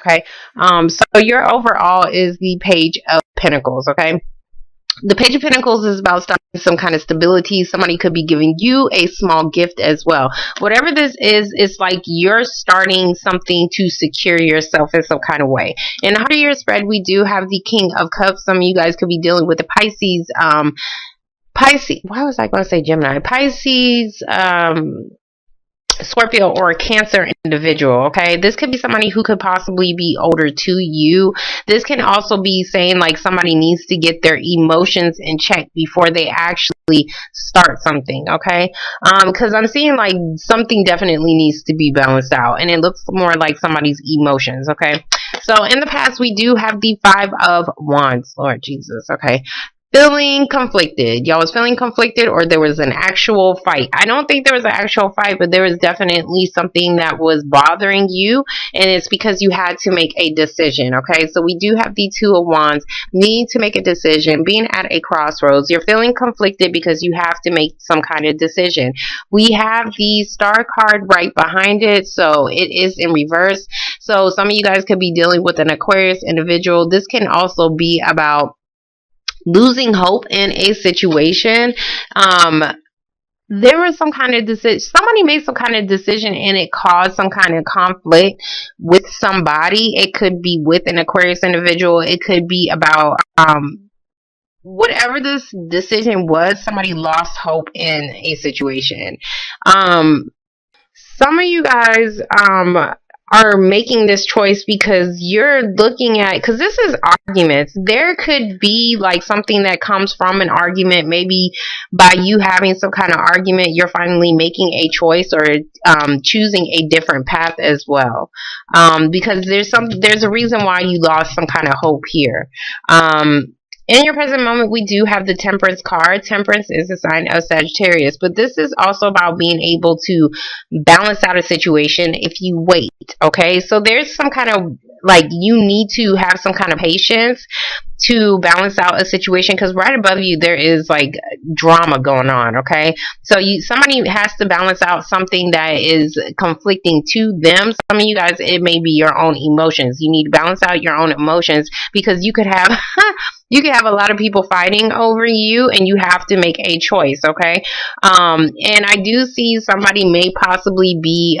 Okay. So your overall is the Page of Pentacles. Okay. The Page of Pentacles is about starting some kind of stability. Somebody could be giving you a small gift as well. Whatever this is, it's like you're starting something to secure yourself in some kind of way. In the 100-year spread, we do have the King of Cups. Some of you guys could be dealing with the Pisces. Pisces. Why was I going to say Gemini? Pisces. Scorpio or a Cancer individual. Okay, this could be somebody who could possibly be older to you. This can also be saying like somebody needs to get their emotions in check before they actually start something. Okay, because I'm seeing like something definitely needs to be balanced out, and it looks more like somebody's emotions. Okay, so in the past we do have the Five of Wands. Lord Jesus. Okay, feeling conflicted. Y'all was feeling conflicted, or there was an actual fight. I don't think there was an actual fight, but there was definitely something that was bothering you, and it's because you had to make a decision. Okay, so we do have the Two of Wands, need to make a decision, being at a crossroads. You're feeling conflicted because you have to make some kind of decision. We have the Star card right behind it, so it is in reverse. So some of you guys could be dealing with an Aquarius individual. This can also be about losing hope in a situation. There was some kind of decision. Somebody made some kind of decision and it caused some kind of conflict with somebody. It could be with an Aquarius individual. It could be about whatever this decision was. Somebody lost hope in a situation. Some of you guys are making this choice because you're looking at, because this is arguments. There could be like something that comes from an argument. Maybe by you having some kind of argument, you're finally making a choice or choosing a different path as well. Because there's a reason why you lost some kind of hope here. In your present moment, we do have the Temperance card. Temperance is a sign of Sagittarius, but this is also about being able to balance out a situation if you wait, okay? So there's some kind of, like, you need to have some kind of patience to balance out a situation, because right above you there is like drama going on, okay? So somebody has to balance out something that is conflicting to them. Some of you guys, it may be your own emotions. You need to balance out your own emotions, because you could have you could have a lot of people fighting over you, and you have to make a choice, okay? And I do see somebody may possibly be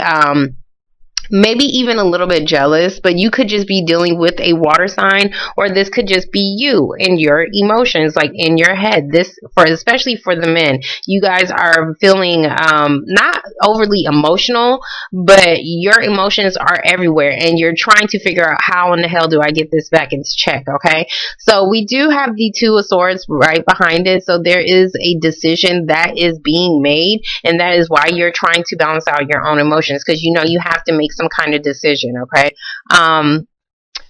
maybe even a little bit jealous, but you could just be dealing with a water sign, or this could just be you and your emotions, like in your head. This, for especially for the men, you guys are feeling not overly emotional, but your emotions are everywhere, and you're trying to figure out how in the hell do I get this back into check, okay? So we do have the Two of Swords right behind it, so there is a decision that is being made, and that is why you're trying to balance out your own emotions, because you know you have to make some kind of decision, okay?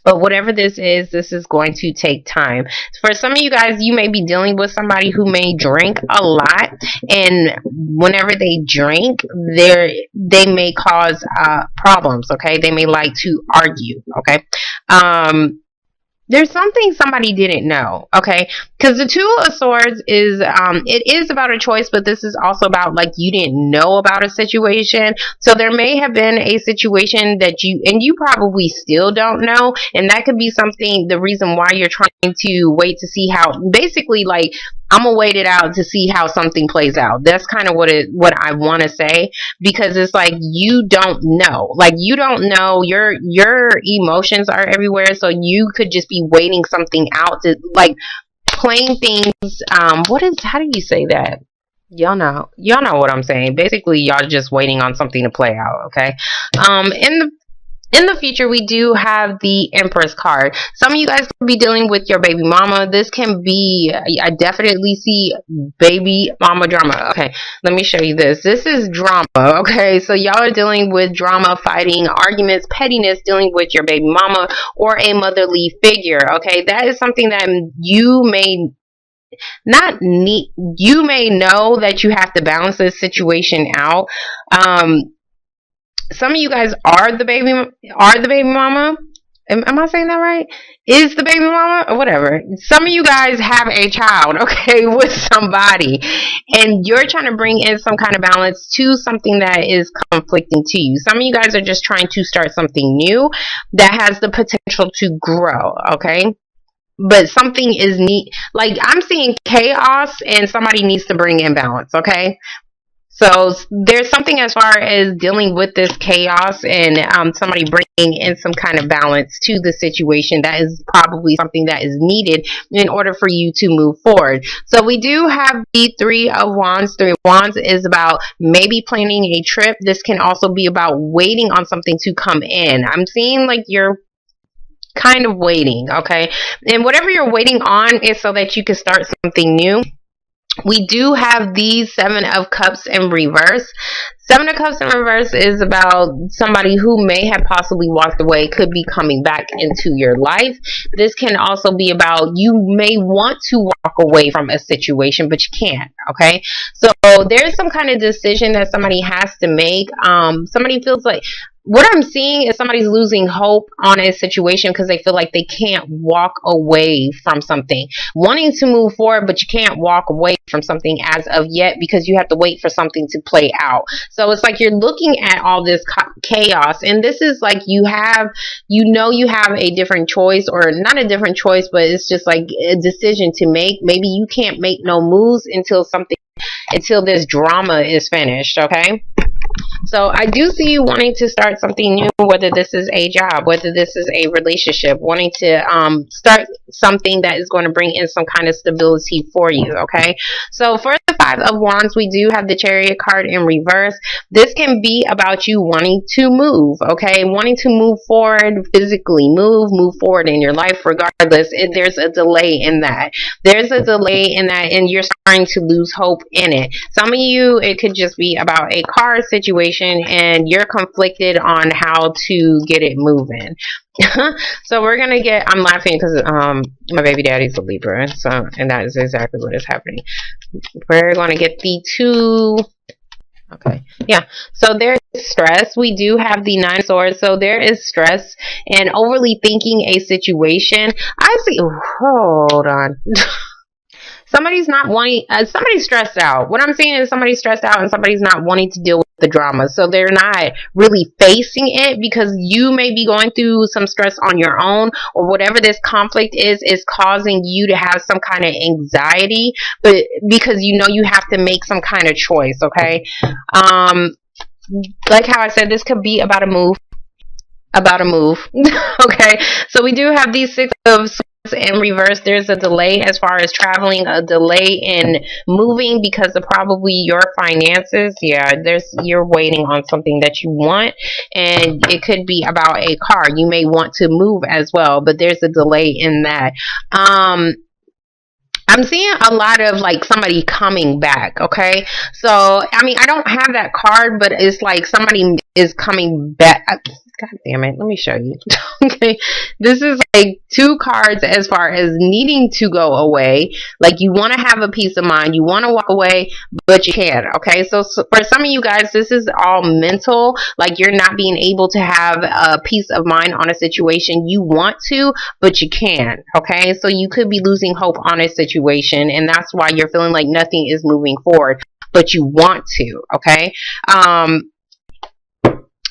But whatever this is going to take time. For some of you guys, you may be dealing with somebody who may drink a lot, and whenever they drink, they may cause problems, okay? They may like to argue, okay? There's something somebody didn't know, okay? Because the Two of Swords is, it is about a choice, but this is also about, like, you didn't know about a situation. So there may have been a situation that you probably still don't know, and that could be something, the reason why you're trying to wait to see how, basically, like, I'm gonna wait it out to see how something plays out. That's kind of what I want to say, because it's like you don't know. Like, you don't know. Your emotions are everywhere, so you could just be waiting something out to, like, playing things. How do you say that? Y'all know what I'm saying. Basically, y'all just waiting on something to play out, okay? In the future, we do have the Empress card. Some of you guys could be dealing with your baby mama. This can be, I definitely see baby mama drama. Okay, let me show you this. This is drama, okay? So y'all are dealing with drama, fighting, arguments, pettiness, dealing with your baby mama or a motherly figure, okay? That is something that you may not need. You may know that you have to balance this situation out. Some of you guys are the baby mama, Am I saying that right? Is the baby mama or whatever? Some of you guys have a child, okay, with somebody, and you're trying to bring in some kind of balance to something that is conflicting to you. Some of you guys are just trying to start something new that has the potential to grow, okay? But something is neat. Like, I'm seeing chaos, and somebody needs to bring in balance, okay? So there's something as far as dealing with this chaos and somebody bringing in some kind of balance to the situation. That is probably something that is needed in order for you to move forward. So we do have the Three of Wands. Three of Wands is about maybe planning a trip. This can also be about waiting on something to come in. I'm seeing like you're kind of waiting, okay? And whatever you're waiting on is so that you can start something new. We do have the Seven of Cups in reverse. Seven of Cups in reverse is about somebody who may have possibly walked away, could be coming back into your life. This can also be about you may want to walk away from a situation, but you can't, okay? So there's some kind of decision that somebody has to make. Somebody feels like, what I'm seeing is somebody's losing hope on a situation because they feel like they can't walk away from something. Wanting to move forward, but you can't walk away from something as of yet because you have to wait for something to play out. So it's like you're looking at all this chaos, and this is like you have a different choice, or not a different choice, but it's just like a decision to make. Maybe you can't make no moves until this drama is finished, okay? So I do see you wanting to start something new, whether this is a job, whether this is a relationship, wanting to start something that is going to bring in some kind of stability for you, okay? So for the Five of Wands, we do have the Chariot card in reverse. This can be about you wanting to move, okay? Wanting to move forward physically, move forward in your life regardless. There's a delay in that. There's a delay in that, and you're starting to lose hope in it. Some of you, it could just be about a car situation, and you're conflicted on how to get it moving. So we're gonna get, I'm laughing because my baby daddy's a Libra, so, and that is exactly what is happening. We're gonna get the two. Okay, yeah, so there's stress. We do have the Nine of Swords, so there is stress and overly thinking a situation. I see, hold on. Somebody's not wanting, somebody's stressed out. What I'm saying is somebody's stressed out and somebody's not wanting to deal with the drama. So they're not really facing it because you may be going through some stress on your own, or whatever this conflict is causing you to have some kind of anxiety, but because you know you have to make some kind of choice, okay? Like how I said, this could be about a move. Okay, so we do have these Six of Swords in reverse. There's a delay as far as traveling, a delay in moving because of probably your finances. Yeah, you're waiting on something that you want, and it could be about a car. You may want to move as well, but there's a delay in that. I'm seeing a lot of like somebody coming back, okay? So, I mean, I don't have that card, but it's like somebody is coming back. God damn it, let me show you. Okay, this is like two cards as far as needing to go away. Like you want to have a peace of mind, you want to walk away, but you can't, okay? So for some of you guys, this is all mental. Like you're not being able to have a peace of mind on a situation. You want to, but you can't, okay? So you could be losing hope on a situation, and that's why you're feeling like nothing is moving forward, but you want to, okay?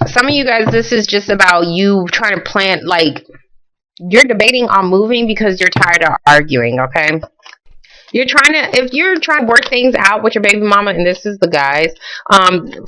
Some of you guys, this is just about you trying to plan, like you're debating on moving because you're tired of arguing, okay? If you're trying to work things out with your baby mama, and this is the guys,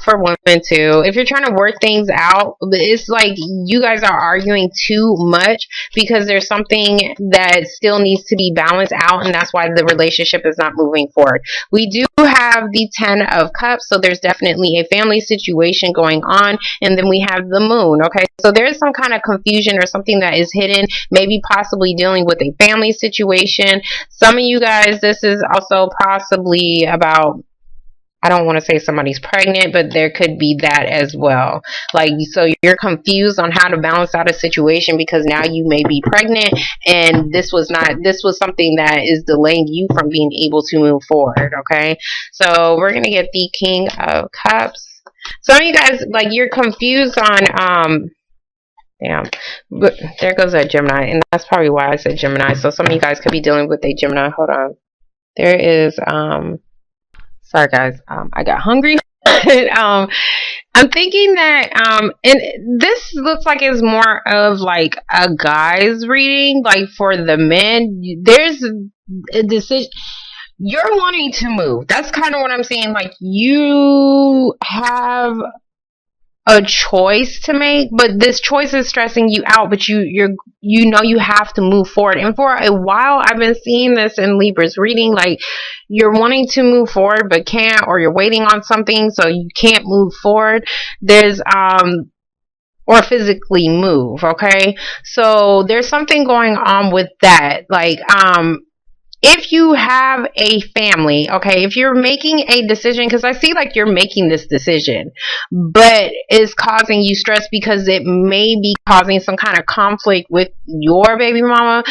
for women too, if you're trying to work things out, it's like you guys are arguing too much because there's something that still needs to be balanced out, and that's why the relationship is not moving forward. We do have the Ten of Cups, so there's definitely a family situation going on, and then we have the Moon, okay? So there's some kind of confusion or something that is hidden, maybe possibly dealing with a family situation. Some of you guys, this is also possibly about, I don't want to say somebody's pregnant, but there could be that as well. Like, so you're confused on how to balance out a situation because now you may be pregnant, and this was something that is delaying you from being able to move forward, okay? So we're going to get the King of Cups. Some of you guys, like, you're confused on, Damn. But there goes that Gemini, and that's probably why I said Gemini. So some of you guys could be dealing with a Gemini. Hold on. There is sorry guys, I got hungry. I'm thinking that and this looks like it's more of like a guy's reading, like for the men. There's a decision. You're wanting to move. That's kind of what I'm saying. Like you have a choice to make, but this choice is stressing you out, but you know you have to move forward. And for a while I've been seeing this in Libra's reading, like you're wanting to move forward but can't, or you're waiting on something so you can't move forward. There's or physically move, okay? So there's something going on with that. Like if you have a family, okay, if you're making a decision, because I see like you're making this decision, but it's causing you stress because it may be causing some kind of conflict with your baby mama,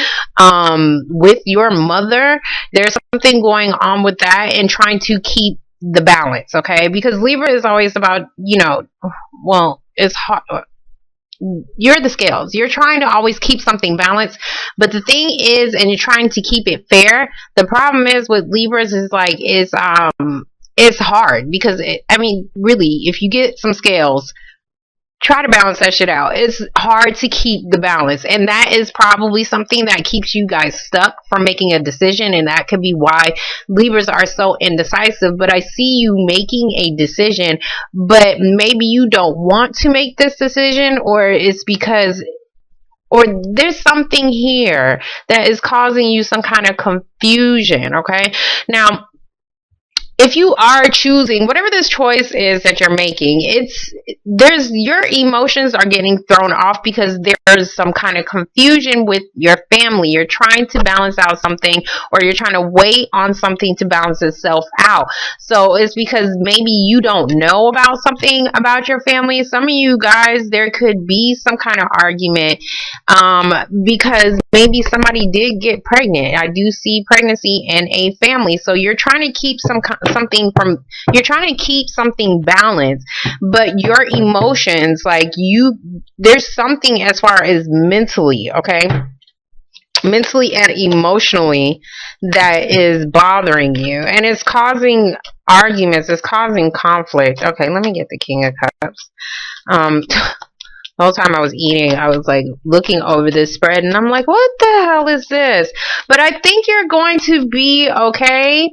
with your mother. There's something going on with that and trying to keep the balance, okay? Because Libra is always about, you know, well, it's hard. You're the scales. You're trying to always keep something balanced, but the thing is, and you're trying to keep it fair. The problem is with Libras is like it's hard because I mean, really, if you get some scales, try to balance that shit out. It's hard to keep the balance, and that is probably something that keeps you guys stuck from making a decision, and that could be why Libras are so indecisive. But I see you making a decision, but maybe you don't want to make this decision, or it's because, or there's something here that is causing you some kind of confusion, okay? Now, if you are choosing whatever this choice is that you're making, your emotions are getting thrown off because there's some kind of confusion with your family. You're trying to balance out something, or you're trying to wait on something to balance itself out. So it's because maybe you don't know about something about your family. Some of you guys, there could be some kind of argument because maybe somebody did get pregnant. I do see pregnancy in a family. So you're trying to keep you're trying to keep something balanced, but your emotions, like there's something as far as mentally, okay? Mentally and emotionally that is bothering you, and it's causing arguments, it's causing conflict. Okay, let me get the King of Cups. The whole time I was eating, I was like looking over this spread, and I'm like, what the hell is this? But I think you're going to be okay.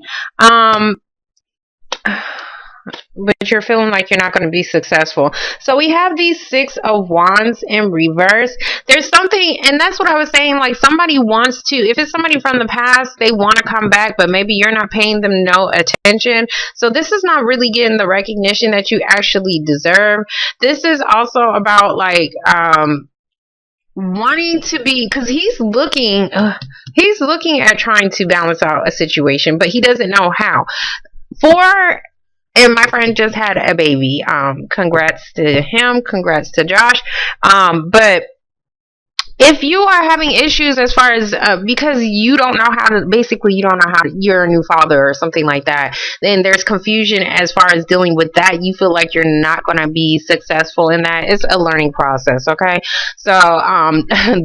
But you're feeling like you're not going to be successful. So we have these Six of Wands in reverse. There's something, and that's what I was saying, like somebody wants to, if it's somebody from the past, they want to come back, but maybe you're not paying them no attention. So this is not really getting the recognition that you actually deserve. This is also about like wanting to be, because he's looking at trying to balance out a situation, but he doesn't know how. And my friend just had a baby. Congrats to him. Congrats to Josh. But if you are having issues as far as because you don't know how to, basically you don't know how to, you're a new father or something like that, then there's confusion as far as dealing with that. You feel like you're not going to be successful in that. It's a learning process, okay? So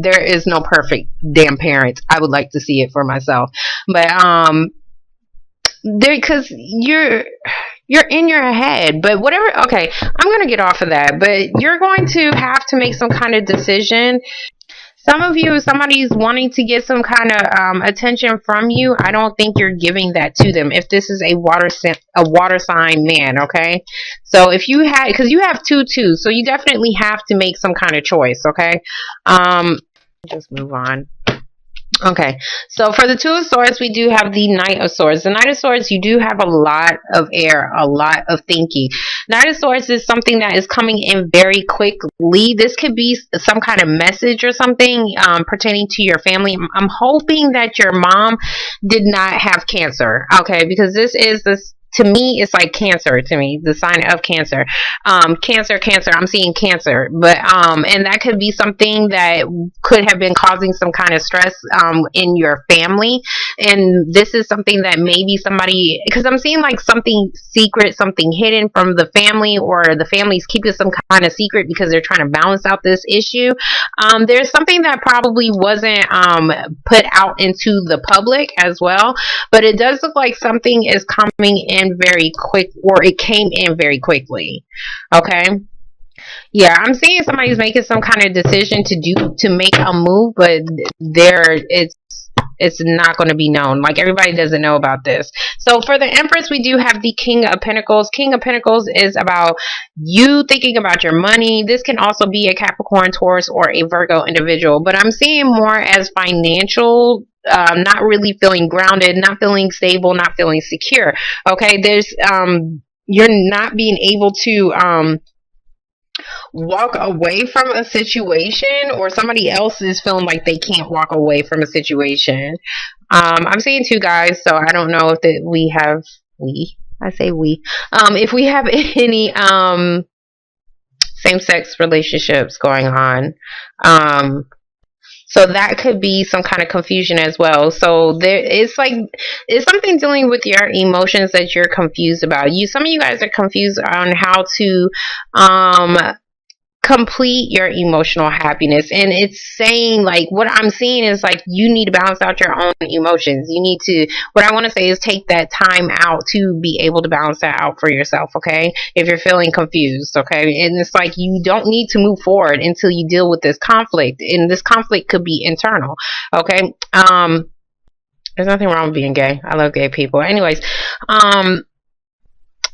there is no perfect damn parent. I would like to see it for myself, but because you're in your head, but whatever. Okay, I'm going to get off of that, but you're going to have to make some kind of decision. Some of you, somebody's wanting to get some kind of attention from you. I don't think you're giving that to them. If this is a water sign man, okay? So if you had, because you have 2 twos, so you definitely have to make some kind of choice, okay? Just move on. Okay, so for the Two of Swords, we do have the Knight of Swords. The Knight of Swords, you do have a lot of air, a lot of thinking. Knight of Swords is something that is coming in very quickly. This could be some kind of message or something pertaining to your family. I'm hoping that your mom did not have cancer, okay, because this is this to me, it's like Cancer to me, the sign of Cancer. Cancer, I'm seeing Cancer. But and that could be something that could have been causing some kind of stress in your family. And this is something that maybe somebody, because I'm seeing like something secret, something hidden from the family, or the family's keeping some kind of secret because they're trying to balance out this issue. There's something that probably wasn't put out into the public as well, but it does look like something is coming in very quick, or it came in very quickly. Okay. Yeah, I'm seeing somebody's making some kind of decision to make a move, but it's not going to be known. Like, everybody doesn't know about this. So for the Empress, we do have the King of Pentacles. King of Pentacles is about you thinking about your money. This can also be a Capricorn, Taurus, or a Virgo individual, but I'm seeing more as financial, not really feeling grounded, not feeling stable, not feeling secure. Okay, there's you're not being able to walk away from a situation, or somebody else is feeling like they can't walk away from a situation. I'm seeing two guys, so I don't know if if we have any same-sex relationships going on. So that could be some kind of confusion as well. So it's something dealing with your emotions that you're confused about. Some of you guys are confused on how to complete your emotional happiness, and it's saying, like, what I'm seeing is like you need to balance out your own emotions. You need to, what I want to say is, take that time out to be able to balance that out for yourself. Okay, if you're feeling confused, okay, and it's like you don't need to move forward until you deal with this conflict, and this conflict could be internal. Okay, there's nothing wrong with being gay. I love gay people. Anyways,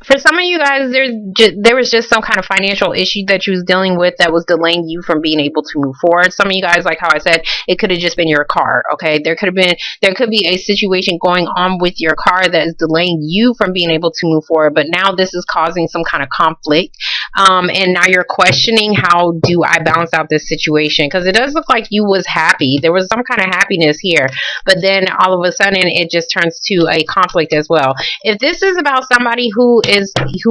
for some of you guys, there was just some kind of financial issue that you was dealing with that was delaying you from being able to move forward. Some of you guys, like how I said, it could have just been your car. Okay, there could be a situation going on with your car that is delaying you from being able to move forward. But now this is causing some kind of conflict, and now you're questioning, how do I balance out this situation? Because it does look like you was happy. There was some kind of happiness here, but then all of a sudden it just turns to a conflict as well. If this is about somebody who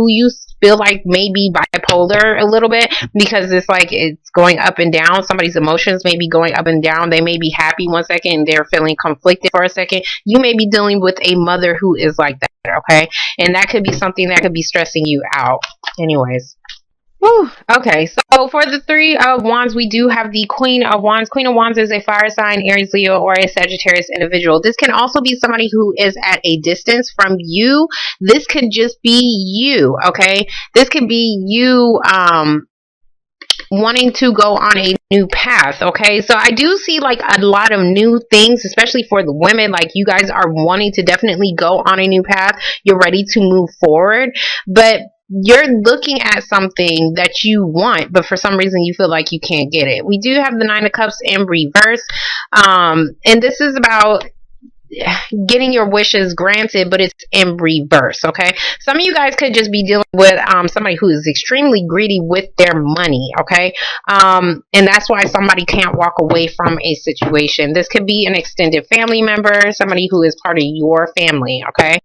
you feel like maybe bipolar a little bit, because it's like it's going up and down, somebody's emotions may be going up and down. They may be happy one second and they're feeling conflicted for a second. You may be dealing with a mother who is like that. Okay, and that could be something that could be stressing you out. Anyways. Whew. Okay, so for the Three of Wands, we do have the Queen of Wands. Queen of Wands is a fire sign, Aries, Leo, or a Sagittarius individual. This can also be somebody who is at a distance from you. This could just be you, okay? This could be you wanting to go on a new path. Okay, so I do see like a lot of new things, especially for the women. Like, you guys are wanting to definitely go on a new path. You're ready to move forward, but you're looking at something that you want, but for some reason you feel like you can't get it. We do have the Nine of Cups in reverse, and this is about getting your wishes granted, but it's in reverse. Okay, some of you guys could just be dealing with somebody who is extremely greedy with their money. Okay, and that's why somebody can't walk away from a situation. This could be an extended family member, somebody who is part of your family. Okay,